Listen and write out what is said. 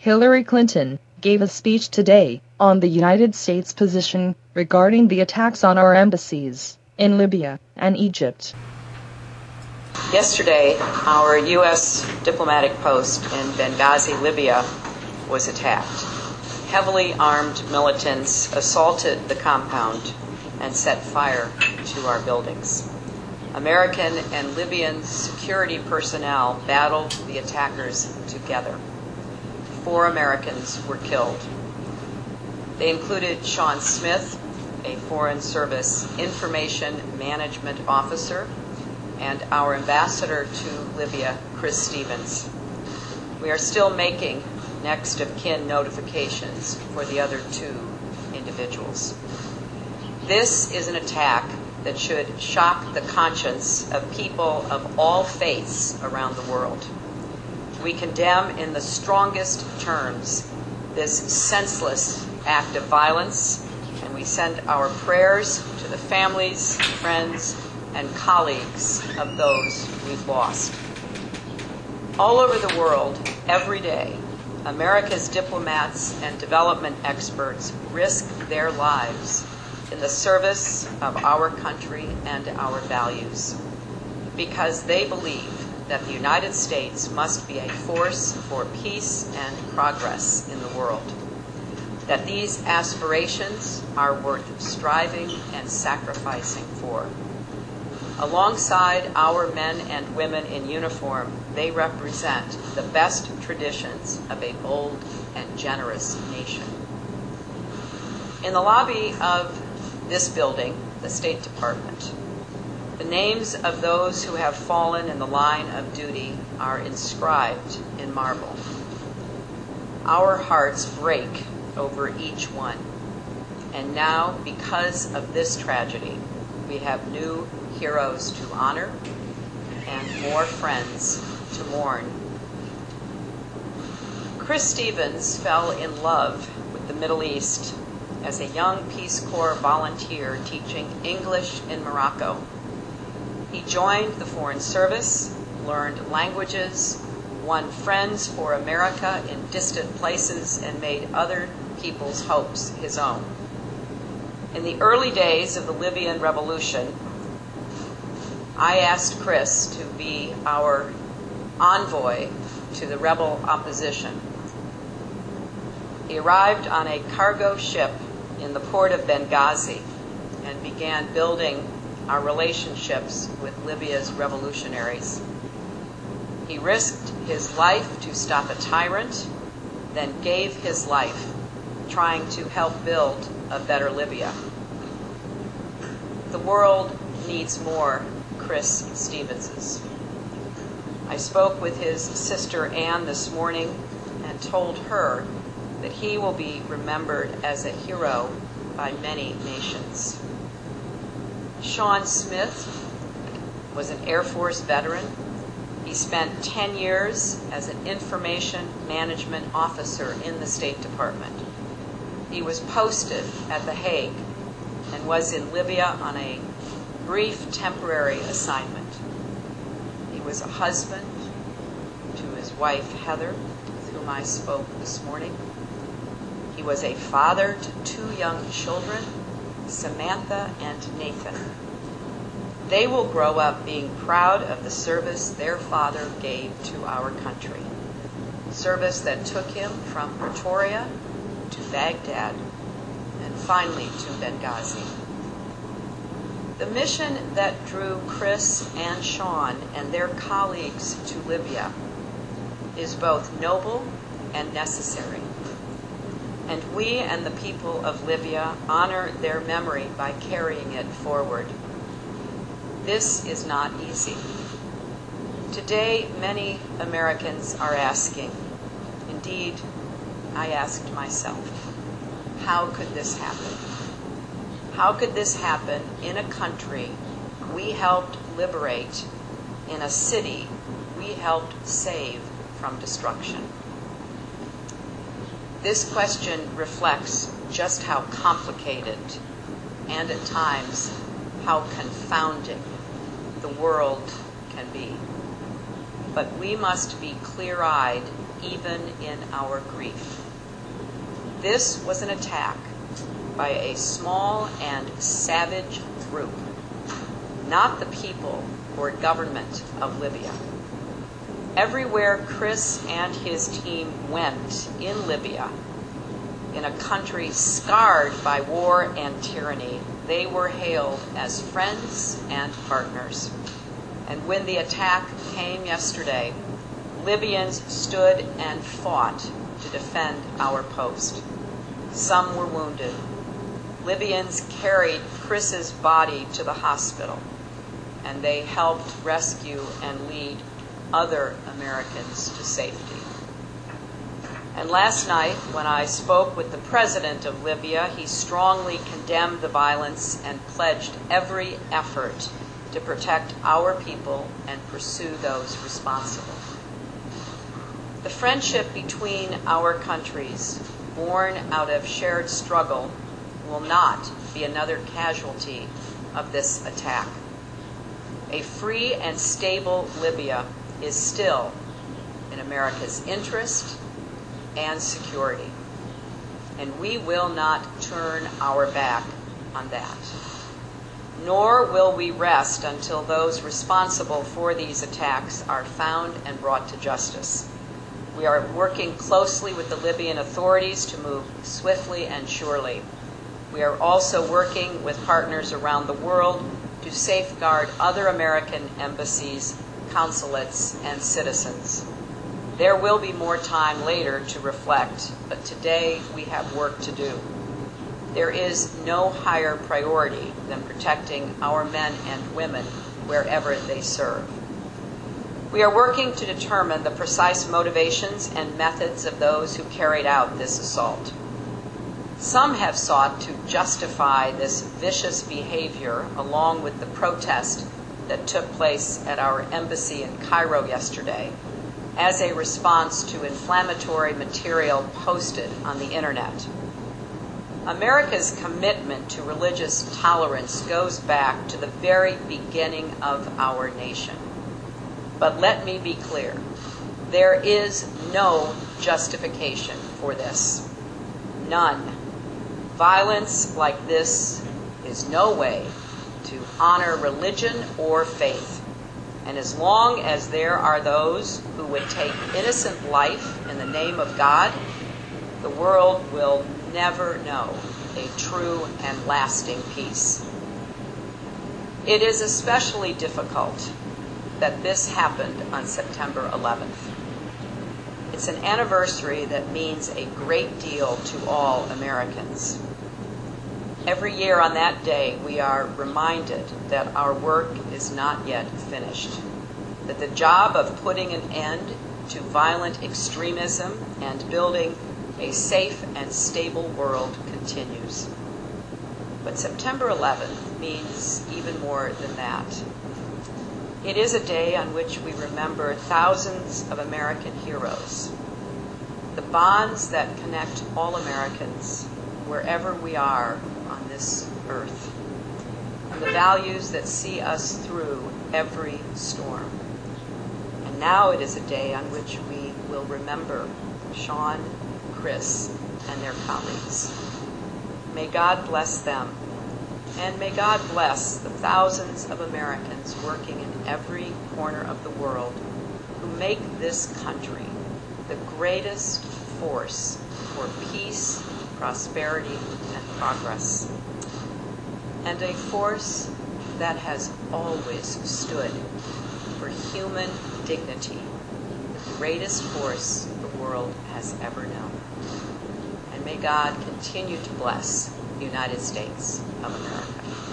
Hillary Clinton gave a speech today on the United States position regarding the attacks on our embassies in Libya and Egypt. Yesterday, our U.S. diplomatic post in Benghazi, Libya, was attacked. Heavily armed militants assaulted the compound and set fire to our buildings. American and Libyan security personnel battled the attackers together. 4 Americans were killed. They included Sean Smith, a Foreign Service Information Management Officer, and our ambassador to Libya, Chris Stevens. We are still making next of kin notifications for the other 2 individuals. This is an attack that should shock the conscience of people of all faiths around the world. We condemn in the strongest terms this senseless act of violence, and we send our prayers to the families, friends, and colleagues of those we've lost. All over the world, every day, America's diplomats and development experts risk their lives in the service of our country and our values, because they believe that the United States must be a force for peace and progress in the world, that these aspirations are worth striving and sacrificing for. Alongside our men and women in uniform, they represent the best traditions of a bold and generous nation. In the lobby of this building, the State Department, the names of those who have fallen in the line of duty are inscribed in marble. Our hearts break over each one. And now, because of this tragedy, we have new heroes to honor and more friends to mourn. Chris Stevens fell in love with the Middle East as a young Peace Corps volunteer teaching English in Morocco. He joined the Foreign Service, learned languages, won friends for America in distant places, and made other people's hopes his own. In the early days of the Libyan Revolution, I asked Chris to be our envoy to the rebel opposition. He arrived on a cargo ship in the port of Benghazi and began building our relationships with Libya's revolutionaries. He risked his life to stop a tyrant, then gave his life trying to help build a better Libya. The world needs more Chris Stevenses. I spoke with his sister Anne this morning and told her that he will be remembered as a hero by many nations. Sean Smith was an Air Force veteran. He spent 10 years as an information management officer in the State Department. He was posted at The Hague and was in Libya on a brief temporary assignment. He was a husband to his wife Heather, with whom I spoke this morning. He was a father to 2 young children, Samantha and Nathan. They will grow up being proud of the service their father gave to our country, service that took him from Pretoria to Baghdad and finally to Benghazi. The mission that drew Chris and Sean and their colleagues to Libya is both noble and necessary. And we and the people of Libya honor their memory by carrying it forward. This is not easy. Today, many Americans are asking, indeed, I asked myself, how could this happen? How could this happen in a country we helped liberate, in a city we helped save from destruction? This question reflects just how complicated and at times how confounding the world can be. But we must be clear-eyed even in our grief. This was an attack by a small and savage group, not the people or government of Libya. Everywhere Chris and his team went in Libya, in a country scarred by war and tyranny, they were hailed as friends and partners. And when the attack came yesterday, Libyans stood and fought to defend our post. Some were wounded. Libyans carried Chris's body to the hospital, and they helped rescue and lead other Americans to safety. And last night, when I spoke with the president of Libya, he strongly condemned the violence and pledged every effort to protect our people and pursue those responsible. The friendship between our countries, born out of shared struggle, will not be another casualty of this attack. A free and stable Libya is still in America's interest and security, and we will not turn our back on that. Nor will we rest until those responsible for these attacks are found and brought to justice. We are working closely with the Libyan authorities to move swiftly and surely. We are also working with partners around the world to safeguard other American embassies, consulates, and citizens. There will be more time later to reflect, but today we have work to do. There is no higher priority than protecting our men and women wherever they serve. We are working to determine the precise motivations and methods of those who carried out this assault. Some have sought to justify this vicious behavior along with the protest that took place at our embassy in Cairo yesterday as a response to inflammatory material posted on the internet. America's commitment to religious tolerance goes back to the very beginning of our nation. But let me be clear, there is no justification for this. None. Violence like this is no way to honor religion or faith. And as long as there are those who would take innocent life in the name of God, the world will never know a true and lasting peace. It is especially difficult that this happened on September 11th. It's an anniversary that means a great deal to all Americans. Every year on that day, we are reminded that our work is not yet finished, that the job of putting an end to violent extremism and building a safe and stable world continues. But September 11th means even more than that. It is a day on which we remember thousands of American heroes, the bonds that connect all Americans wherever we are on this earth, and the values that see us through every storm. And now it is a day on which we will remember Sean, Chris, and their colleagues. May God bless them, and may God bless the thousands of Americans working in every corner of the world who make this country the greatest force for peace, prosperity, and progress, and a force that has always stood for human dignity, the greatest force the world has ever known. And may God continue to bless the United States of America.